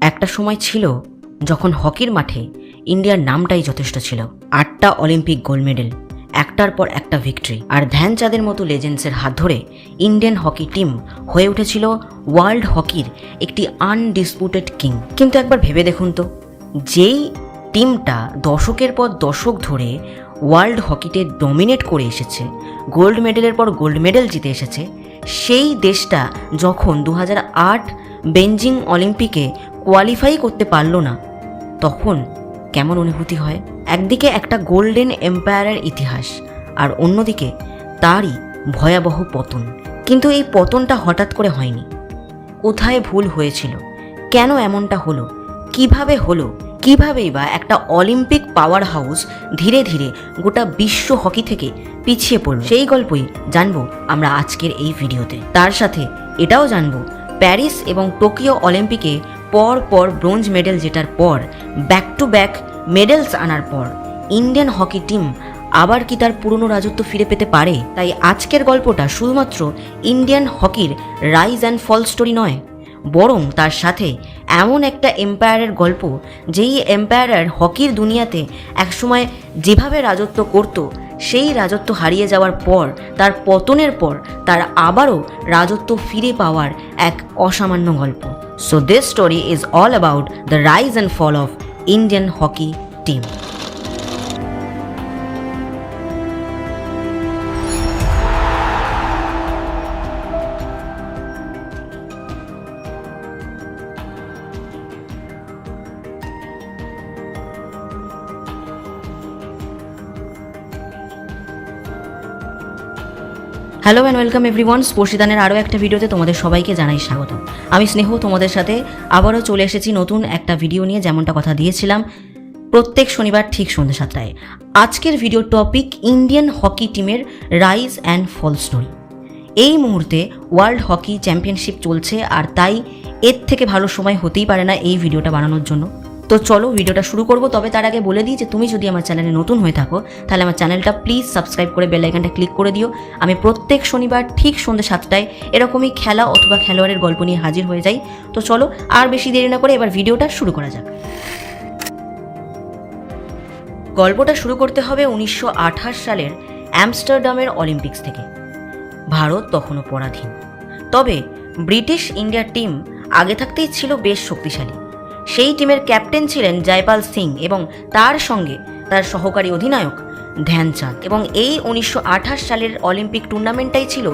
একটা সময় ছিল যখন হকির মাঠে ইন্ডিয়ার নামটাই যথেষ্ট ছিল। 8টা অলিম্পিক গোল্ড মেডেল, একটার পর একটা ভিক্টরি, আর ধ্যানচাঁদের মতো লেজেন্ডসের হাত ধরে ইন্ডিয়ান হকি টিম হয়ে উঠেছিল ওয়ার্ল্ড হকির একটি আনডিসপুটেড কিং। কিন্তু একবার ভেবে দেখুন তো, যেই টিমটা দশকের পর দশক ধরে ওয়ার্ল্ড হকিতে ডমিনেট করে এসেছে, গোল্ড মেডেলের পর গোল্ড মেডেল জিতে এসেছে, সেই দেশটা যখন 2008 বেইজিং অলিম্পিকে কোয়ালিফাই করতে পারল না, তখন কেমন অনুভূতি হয়? একদিকে একটা গোল্ডেন এম্পায়ারের ইতিহাস, আর অন্যদিকে তারই ভয়াবহ পতন। কিন্তু এই পতনটা হঠাৎ করে হয়নি। কোথায় ভুল হয়েছিল? কেন এমনটা হলো? কিভাবে হলো? কিভাবেই বা একটা অলিম্পিক পাওয়ার হাউস ধীরে ধীরে গোটা বিশ্ব হকি থেকে পিছিয়ে পড়ল? সেই গল্পই জানবো আমরা আজকের এই ভিডিওতে। তার সাথে এটাও জানবো প্যারিস এবং টোকিও অলিম্পিকে পর পর ব্রোঞ্জ মেডেল জেতার পর, ব্যাক টু ব্যাক মেডেলস আনার পর ইন্ডিয়ান হকি টিম আবার কি তার পুরনো রাজত্ব ফিরে পেতে পারে? তাই আজকের গল্পটা শুধুমাত্র ইন্ডিয়ান হকির রাইজ অ্যান্ড ফল স্টোরি নয়, বরং তার সাথে এমন একটা এম্পায়ারের গল্প, যেই এম্পায়ার হকির দুনিয়াতে একসময় যেভাবে রাজত্ব করত, সেই রাজত্ব হারিয়ে যাওয়ার পর, তার পতনের পর তার আবারও রাজত্ব ফিরে পাওয়ার এক অসামান্য গল্প। So this story is all about the rise and fall of Indian hockey team. Hello and welcome everyone, স্পর্শিদানের আরও একটা ভিডিওতে তোমাদের সবাইকে জানাই স্বাগত। আমি স্নেহ তোমাদের সাথে আবারও চলে এসেছি নতুন একটা ভিডিও নিয়ে, যেমনটা কথা দিয়েছিলাম প্রত্যেক শনিবার ঠিক সন্ধ্যে 7টায়। আজকের ভিডিও টপিক ইন্ডিয়ান হকি টিমের রাইজ অ্যান্ড ফল স্টোরি। এই মুহূর্তে ওয়ার্ল্ড হকি চ্যাম্পিয়নশিপ চলছে, আর তাই এর থেকে ভালো সময় হতেই পারে না এই ভিডিওটা বানানোর জন্য। তো চলো ভিডিওটা শুরু করব। তবে তার আগে বলে দিই যে তুমি যদি আমার চ্যানেলে নতুন হয়ে থাকো, তাহলে আমার চ্যানেলটা প্লিজ সাবস্ক্রাইব করে বেল আইকনটা ক্লিক করে দিও। আমি প্রত্যেক শনিবার ঠিক সন্ধ্যে 7টায় এরকমই খেলা অথবা খেলোয়াড়ের গল্প নিয়ে হাজির হয়ে যাই। তো চলো আর বেশি দেরি না করে এবার ভিডিওটা শুরু করা যাক। গল্পটা শুরু করতে হবে 1928 সালের অ্যামস্টারডামের অলিম্পিক্স থেকে। ভারত তখনও পরাধীন, তবে ব্রিটিশ ইন্ডিয়ার টিম আগে থাকতেই ছিল বেশ শক্তিশালী। সেই টিমের ক্যাপ্টেন ছিলেন জয়পাল সিং এবং তার সঙ্গে তার সহকারী অধিনায়ক ধ্যানচাঁদ। এবং এই 1928 সালের অলিম্পিক টুর্নামেন্টটাই ছিল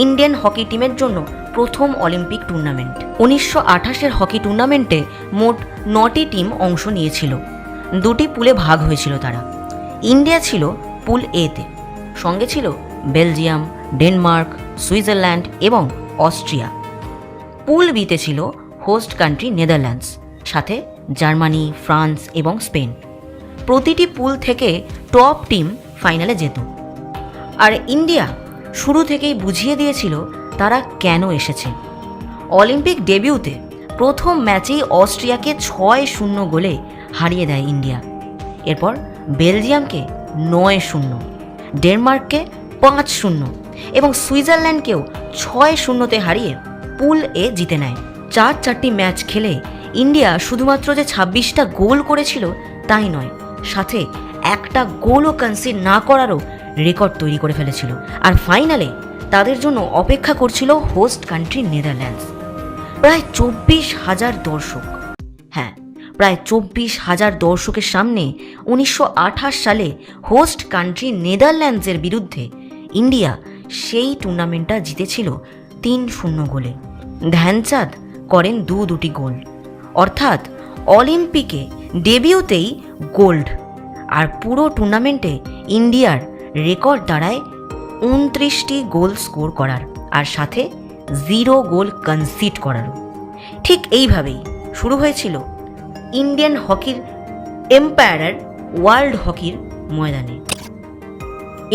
ইন্ডিয়ান হকি টিমের জন্য প্রথম অলিম্পিক টুর্নামেন্ট। 1928-এর হকি টুর্নামেন্টে মোট 9টি টিম অংশ নিয়েছিল। 2টি পুলে ভাগ হয়েছিল তারা। ইন্ডিয়া ছিল পুল এতে, সঙ্গে ছিল বেলজিয়াম, ডেনমার্ক, সুইজারল্যান্ড এবং অস্ট্রিয়া। পুল বিতে ছিল হোস্ট কান্ট্রি নেদারল্যান্ডস, সাথে জার্মানি, ফ্রান্স এবং স্পেন। প্রতিটি পুল থেকে টপ টিম ফাইনালে যেত। আর ইন্ডিয়া শুরু থেকেই বুঝিয়ে দিয়েছিল তারা কেন এসেছে। অলিম্পিক ডেবিউতে প্রথম ম্যাচেই অস্ট্রিয়াকে 6-0 গোলে হারিয়ে দেয় ইন্ডিয়া। এরপর বেলজিয়ামকে 9-0, ডেনমার্ককে 5-0 এবং সুইজারল্যান্ডকেও 6-0-তে হারিয়ে পুল এ জিতে নেয়। 4টি ম্যাচ খেলে ইন্ডিয়া শুধুমাত্র যে 26টা গোল করেছিল তাই নয়, সাথে একটা গোলও কনসিড না করারও রেকর্ড তৈরি করে ফেলেছিল। আর ফাইনালে তাদের জন্য অপেক্ষা করছিল হোস্ট কান্ট্রি নেদারল্যান্ডস। প্রায় 24,000 দর্শক, হ্যাঁ প্রায় 24,000 দর্শকের সামনে 1928 সালে হোস্ট কান্ট্রি নেদারল্যান্ডসের বিরুদ্ধে ইন্ডিয়া সেই টুর্নামেন্টটা জিতেছিল 3-0 গোলে। ধ্যানচাঁদ করেন দুটি গোল, অর্থাৎ অলিম্পিকে ডেবিউতেই গোল্ড। আর পুরো টুর্নামেন্টে ইন্ডিয়ার রেকর্ড দাঁড়ায় 29টি গোল স্কোর করার, আর সাথে 0 গোল কনসিড করারও। ঠিক এইভাবেই শুরু হয়েছিল ইন্ডিয়ান হকির এম্পায়ার ওয়ার্ল্ড হকির ময়দানে।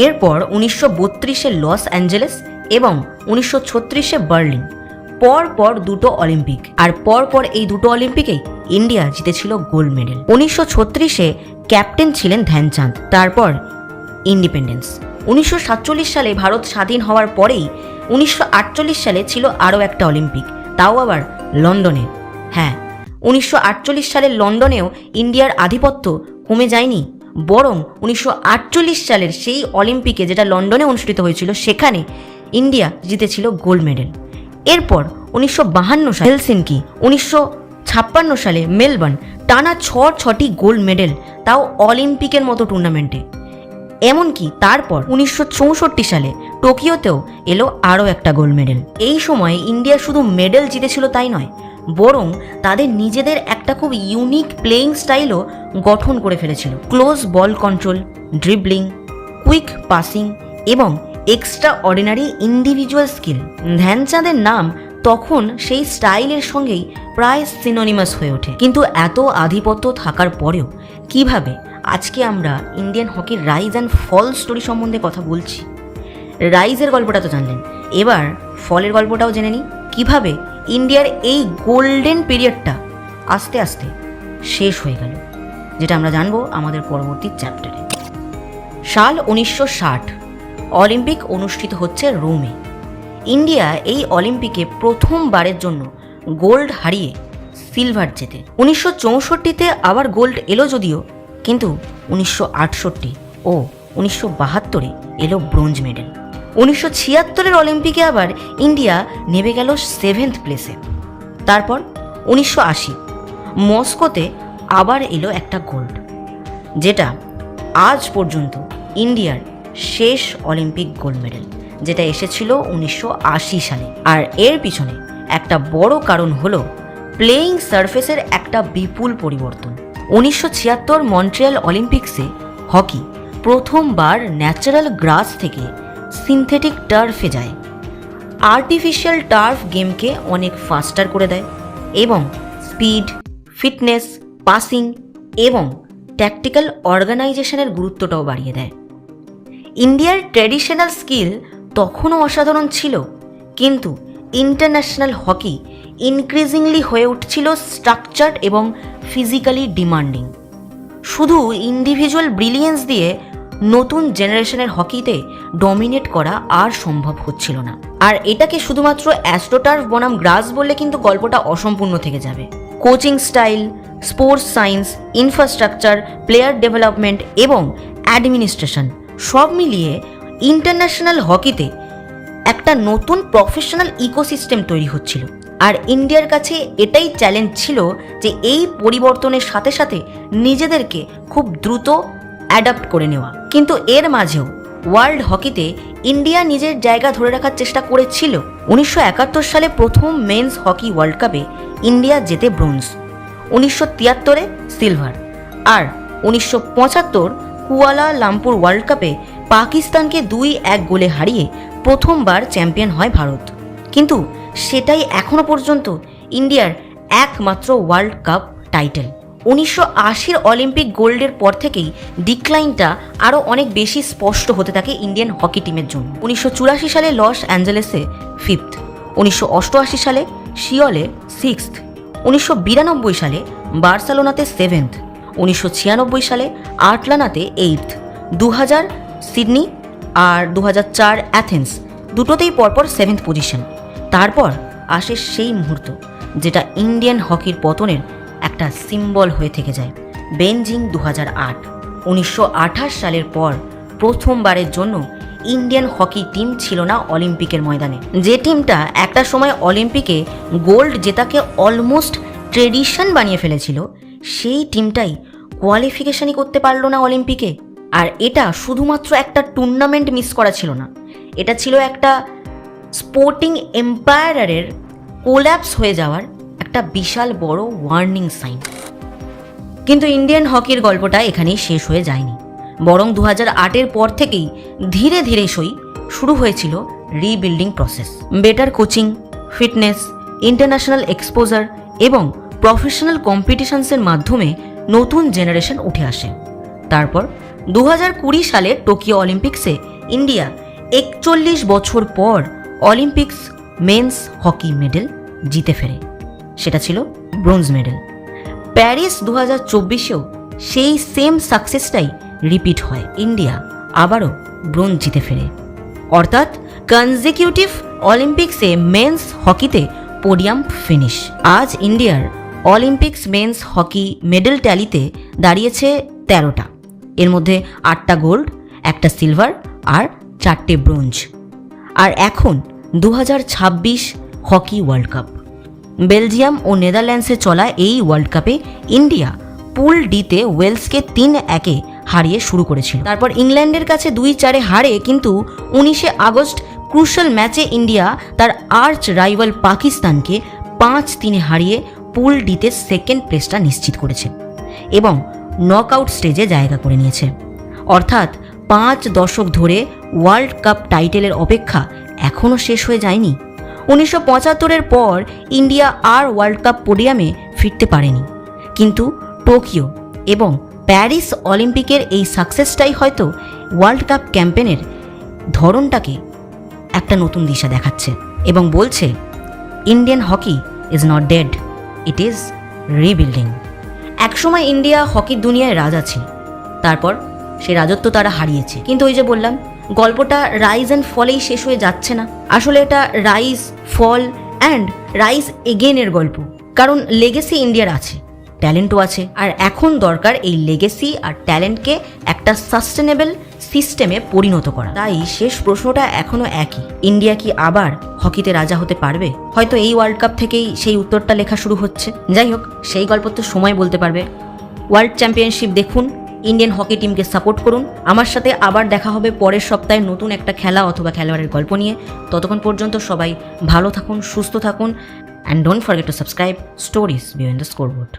এরপর 1932-এ লস অ্যাঞ্জেলেস এবং 1936-এ বার্লিন, পর 2টো অলিম্পিক, আর পর এই 2টো অলিম্পিকেই ইন্ডিয়া জিতেছিল গোল্ড মেডেল। 1936-এ ক্যাপ্টেন ছিলেন ধ্যানচাঁদ। তারপর ইন্ডিপেন্ডেন্স। 1947 সালে ভারত স্বাধীন হওয়ার পরেই 1948 সালে ছিল আরও একটা অলিম্পিক, তাও আবার লন্ডনে। হ্যাঁ, 1948 সালের লন্ডনেও ইন্ডিয়ার আধিপত্য কমে যায়নি, বরং 1948 সালের সেই অলিম্পিকে, যেটা লন্ডনে অনুষ্ঠিত হয়েছিল, সেখানে ইন্ডিয়া জিতেছিল গোল্ড মেডেল। এরপর 1952 সালে হেলসিঙ্কি, 1956 সালে মেলবোর্ন, টানা ছটি গোল্ড মেডেল, তাও অলিম্পিকের মতো টুর্নামেন্টে। এমনকি তারপর 1964 সালে টোকিওতেও এলো আরও একটা গোল্ড মেডেল। এই সময় ইন্ডিয়া শুধু মেডেল জিতেছিল তাই নয়, বরং তাদের নিজেদের একটা খুব ইউনিক প্লেয়িং স্টাইলও গঠন করে ফেলেছিল। Close ball control, dribbling, quick passing এবং এক্সট্রা অর্ডিনারি ইন্ডিভিজুয়াল স্কিল। ধ্যানচাঁদের নাম তখন সেই স্টাইলের সঙ্গেই প্রায় সিনোনিমাস হয়ে ওঠে। কিন্তু এত আধিপত্য থাকার পরেও কিভাবে আজকে আমরা ইন্ডিয়ান হকির রাইজ অ্যান্ড ফল স্টোরি সম্বন্ধে কথা বলছি? রাইজের গল্পটা তো জানলেন, এবার ফলের গল্পটাও জেনে নিই। কীভাবে ইন্ডিয়ার এই গোল্ডেন পিরিয়ডটা আস্তে আস্তে শেষ হয়ে গেল, যেটা আমরা জানবো আমাদের পরবর্তী চ্যাপ্টারে। সাল 1960, অলিম্পিক অনুষ্ঠিত হচ্ছে রোমে। ইন্ডিয়া এই অলিম্পিকে প্রথমবারের জন্য গোল্ড হারিয়ে সিলভার জেতে। 1964-তে আবার গোল্ড এলো যদিও, কিন্তু 1968 ও 1972-এ এলো ব্রোঞ্জ মেডেল। 1976-এর অলিম্পিকে আবার ইন্ডিয়া নেমে গেল 7th প্লেসে। তারপর 1980 মস্কোতে আবার এলো একটা গোল্ড, যেটা আজ পর্যন্ত ইন্ডিয়ার শেষ অলিম্পিক গোল্ড মেডেল, যেটা এসেছিল 1980 সালে। আর এর পিছনে একটা বড় কারণ হলো প্লেয়িং সারফেসের একটা বিপুল পরিবর্তন। 1976 মন্ট্রিয়াল অলিম্পিক্সে হকি প্রথমবার ন্যাচারাল গ্রাস থেকে সিনথেটিক টার্ফে যায়। আর্টিফিশিয়াল টার্ফ গেমকে অনেক ফাস্টার করে দেয় এবং স্পিড, ফিটনেস, পাসিং এবং ট্যাকটিক্যাল অর্গানাইজেশনের গুরুত্বটাও বাড়িয়ে দেয়। ইন্ডিয়ার ট্র্যাডিশনাল স্কিল তখনও অসাধারণ ছিল, কিন্তু ইন্টারন্যাশনাল হকি ইনক্রিজিংলি হয়ে উঠছিল স্ট্রাকচার্ড এবং ফিজিক্যালি ডিমান্ডিং। শুধু ইন্ডিভিজুয়াল ব্রিলিয়েন্স দিয়ে নতুন জেনারেশনের হকিতে ডমিনেট করা আর সম্ভব হচ্ছিল না। আর এটাকে শুধুমাত্র অ্যাস্ট্রোটার্ফ বনাম গ্রাস বললে কিন্তু গল্পটা অসম্পূর্ণ থেকে যাবে। Coaching style, sports science, infrastructure, player development এবং অ্যাডমিনিস্ট্রেশন সব মিলিয়ে ইন্টারন্যাশনাল হকিতে একটা নতুন প্রফেশনাল ইকোসিস্টেম তৈরি হচ্ছিল। আর ইন্ডিয়ার কাছে এটাই চ্যালেঞ্জ ছিল যে এই পরিবর্তনের সাথে সাথে নিজেদেরকে খুব দ্রুত অ্যাডাপ্ট করে নেওয়া। কিন্তু এর মাঝেও ওয়ার্ল্ড হকিতে ইন্ডিয়া নিজের জায়গা ধরে রাখার চেষ্টা করেছিল। 1971 সালে প্রথম মেন্স হকি ওয়ার্ল্ড কাপে ইন্ডিয়া জেতে ব্রোঞ্জ, 1973-এ সিলভার, আর 1975 কুয়ালালামপুর ওয়ার্ল্ড কাপে পাকিস্তানকে 2-1 গোলে হারিয়ে প্রথমবার চ্যাম্পিয়ন হয় ভারত। কিন্তু সেটাই এখনও পর্যন্ত ইন্ডিয়ার একমাত্র ওয়ার্ল্ড কাপ টাইটেল। 1980-র অলিম্পিক গোল্ডের পর থেকেই ডিক্লাইনটা আরও অনেক বেশি স্পষ্ট হতে থাকে ইন্ডিয়ান হকি টিমের জন্য। 1984 সালে লস অ্যাঞ্জেলেসে 5th, 1988 সালে সিওলে 6th, 1992 সালে বার্সেলোনাতে 7th, 1996 সালে আটলান্টাতে 8th, 2000 সিডনি আর 2004 অ্যাথেন্স দুটোতেই পরপর 7th পজিশন। তারপর আসে সেই মুহূর্ত যেটা ইন্ডিয়ান হকির পতনের একটা সিম্বল হয়ে থেকে যায়, বেইজিং 2008। 1928 সালের পর প্রথমবারের জন্য ইন্ডিয়ান হকি টিম ছিল না অলিম্পিকের ময়দানে। যে টিমটা একটা সময় অলিম্পিকে গোল্ড জেতাকে অলমোস্ট ট্রেডিশন বানিয়ে ফেলেছিল, সেই টিমটাই কোয়ালিফিকেশনই করতে পারলো না অলিম্পিকে। আর এটা শুধুমাত্র একটা টুর্নামেন্ট মিস করা ছিল না, এটা ছিল একটা স্পোর্টিং এম্পায়ারের কোল্যাপস হয়ে যাওয়ার একটা বিশাল বড় ওয়ার্নিং সাইন। কিন্তু ইন্ডিয়ান হকির গল্পটা এখানেই শেষ হয়ে যায়নি, বরং 2008-এর পর থেকেই ধীরে ধীরে শুরু হয়েছিল rebuilding process. Better coaching, fitness, international exposure এবং প্রফেশনাল কম্পিটিশনসের মাধ্যমে নতুন জেনারেশন উঠে আসে। তারপর 2020 সালে টোকিও অলিম্পিক্সে ইন্ডিয়া 41 বছর পর অলিম্পিক্স মেন্স হকি মেডেল জিতে ফেরে, সেটা ছিল ব্রোঞ্জ মেডেল। প্যারিস 2024-এও সেই সেম সাকসেসটাই রিপিট হয়, ইন্ডিয়া আবারও ব্রোঞ্জ জিতে ফেরে। অর্থাৎ কনজিকিউটিভ অলিম্পিক্সে মেন্স হকিতে পোডিয়াম ফিনিশ। আজ ইন্ডিয়ার অলিম্পিক্স মেন্স হকি মেডেল ট্যালিতে দাঁড়িয়েছে 13টা, এর মধ্যে 8টা গোল্ড, 1টা সিলভার আর 4টে ব্রোঞ্জ। আর এখন 2026 হকি ওয়ার্ল্ড কাপ। বেলজিয়াম ও নেদারল্যান্ডসে চলা এই ওয়ার্ল্ড কাপে ইন্ডিয়া পুল ডিতে ওয়েলসকে 3-1 হারিয়ে শুরু করেছিল। তারপর ইংল্যান্ডের কাছে 2-4 হারে, কিন্তু 19শে আগস্ট ক্রুশাল ম্যাচে ইন্ডিয়া তার আর্চ রাইভাল পাকিস্তানকে 5-3 হারিয়ে পুল ডিতে সেকেন্ড প্লেসটা নিশ্চিত করেছে এবং নকআউট স্টেজে জায়গা করে নিয়েছে। অর্থাৎ 5 দশক ধরে ওয়ার্ল্ড কাপ টাইটেলের অপেক্ষা এখনও শেষ হয়ে যায়নি। 1975-এর পর ইন্ডিয়া আর ওয়ার্ল্ড কাপ পোডিয়ামে ফিরতে পারেনি, কিন্তু টোকিও এবং প্যারিস অলিম্পিকের এই সাকসেসটাই হয়তো ওয়ার্ল্ড কাপ ক্যাম্পেনের ধরনটাকে একটা নতুন দিশা দেখাচ্ছে এবং বলছে Indian hockey is not dead, it is rebuilding. একসময় ইন্ডিয়া হকির দুনিয়ায় রাজা ছিল, তারপর সে রাজত্ব তারা হারিয়েছে। কিন্তু ওই যে বললাম, গল্পটা রাইজ অ্যান্ড ফলেই শেষ হয়ে যাচ্ছে না। আসলে এটা রাইজ, ফল অ্যান্ড রাইজ এগেনের গল্প। কারণ লেগেসি ইন্ডিয়ার আছে, ট্যালেন্টও আছে, আর এখন দরকার এই লেগেসি আর ট্যালেন্টকে একটা সাস্টেনেবল সিস্টেমে পরিণত করা। তাই শেষ প্রশ্নটা এখনও একই, ইন্ডিয়া কি আবার হকিতে রাজা হতে পারবে? হয়তো এই ওয়ার্ল্ড কাপ থেকেই সেই উত্তরটা লেখা শুরু হচ্ছে। যাই হোক, সেই গল্প তো সময় বলতে পারবে। ওয়ার্ল্ড চ্যাম্পিয়নশিপ দেখুন, ইন্ডিয়ান হকি টিমকে সাপোর্ট করুন। আমার সাথে আবার দেখা হবে পরের সপ্তাহে নতুন একটা খেলা অথবা খেলোয়াড়ের গল্প নিয়ে। ততক্ষণ পর্যন্ত সবাই ভালো থাকুন, সুস্থ থাকুন, and don't forget to subscribe stories behind the scoreboard.